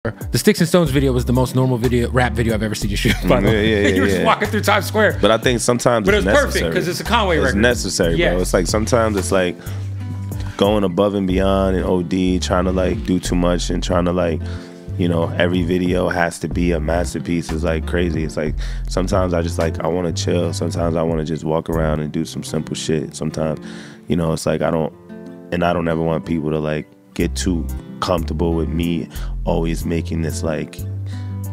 The Sticks and Stones video was the most normal rap video I've ever seen you shoot. By the way, you were just walking through Times Square. But I think sometimes it's perfect because it's a Conway record. It's necessary, bro. It's like sometimes it's like going above and beyond and OD, trying to like do too much and trying to like, you know, every video has to be a masterpiece. It's like crazy. It's like sometimes I just like I want to chill. Sometimes I want to just walk around and do some simple shit. Sometimes, you know, it's like I don't ever want people to like get too comfortable with me always making this like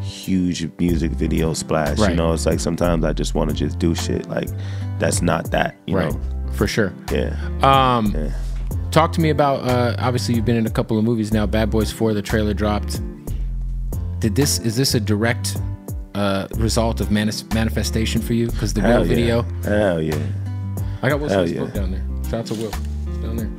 huge music video splash. You know, it's like sometimes I just want to just do shit like that's not that, you know. For sure. Yeah. Talk to me about obviously you've been in a couple of movies now. Bad Boys 4, the trailer dropped. Is this a direct result of manifestation for you? Because the Will video. Hell yeah. I got Will Smith's book down there. Shout out to Will. It's down there.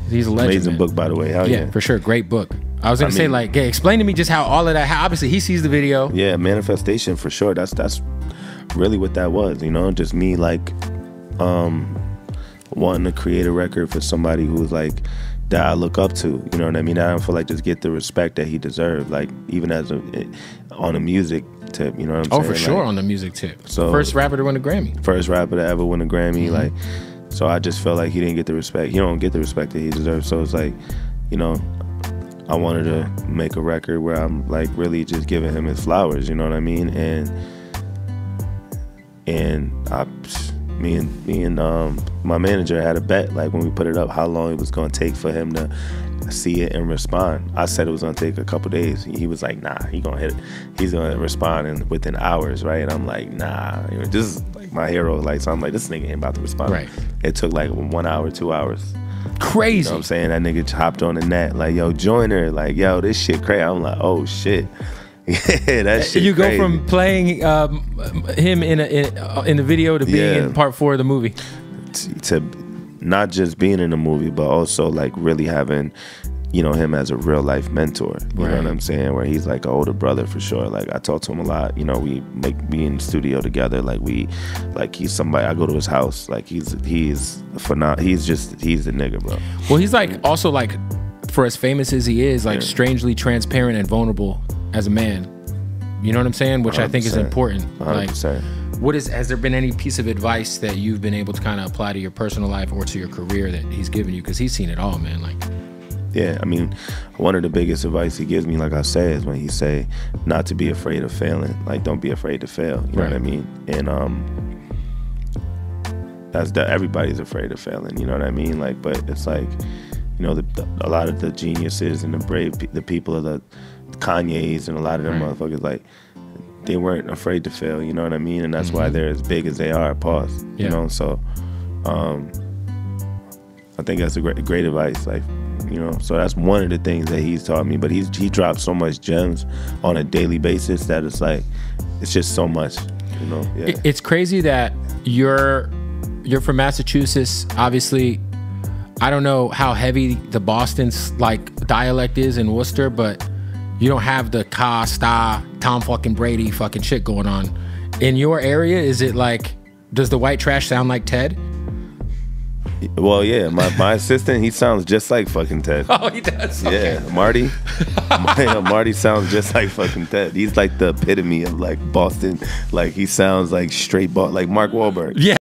He's a legend. Amazing book, by the way. Hell yeah. For sure. Great book. I was gonna say like, explain to me just how all of that. How obviously he sees the video. Yeah, manifestation for sure. That's really what that was. You know, just me like wanting to create a record for somebody who's like that I look up to. You know what I mean? I don't feel like just get the respect that he deserved. Like even as on a music tip. You know what I'm saying? Oh, for sure, like, on the music tip. So first rapper to win a Grammy. First rapper to ever win a Grammy. Like. So I just felt like he didn't get the respect. He don't get the respect that he deserves. So it's like, you know, I wanted to make a record where I'm like really just giving him his flowers. You know what I mean? And me and my manager had a bet, like when we put it up, how long it was gonna take for him to see it and respond. I said it was gonna take a couple days. He was like, nah, he's gonna respond within hours, right? And I'm like, nah, this is like my hero. Like, so I'm like, this nigga ain't about to respond. Right. It took like 1 hour, 2 hours. Crazy. You know what I'm saying? That nigga hopped on the net, like, yo, Joyner, like, yo, this shit crazy. I'm like, oh shit. Yeah, that shit. You crazy. go from playing him in the video to being in part 4 of the movie. To not just being in the movie, but also like really having, you know, him as a real life mentor. You know what I'm saying? Where he's like an older brother for sure. Like I talk to him a lot. You know, we be in the studio together. Like he's somebody. I go to his house. Like he's phenomenal. He's the nigga, bro. Well, he's like also like, for as famous as he is, like strangely transparent and vulnerable as a man. You know what I'm saying? Which 100%. I think is important. 100%. Like, has there been any piece of advice that you've been able to kind of apply to your personal life or to your career that he's given you? Because he's seen it all, man. Like, yeah, I mean, one of the biggest advice he gives me, like I say, is when he say not to be afraid of failing. Like, don't be afraid to fail. You know what I mean? And everybody's afraid of failing. You know what I mean? Like, but it's like, you know, a lot of the geniuses and the people of the Kanye's and a lot of them motherfuckers, like, they weren't afraid to fail. You know what I mean? And that's why they're as big as they are. Pause. You know, so I think that's a great advice. Like, you know, so that's one of the things that he's taught me. But he drops so much gems on a daily basis that it's like, it's just so much, you know. Yeah. It's crazy that you're from Massachusetts. Obviously, I don't know how heavy the Boston's like dialect is in Worcester, but you don't have the Tom fucking Brady fucking shit going on. In your area, is it like, does the white trash sound like Ted? Well, yeah, my assistant, he sounds just like fucking Ted. Oh, he does? Okay. Yeah, Marty. Marty sounds just like fucking Ted. He's like the epitome of like Boston. Like he sounds like straight like Mark Wahlberg. Yeah.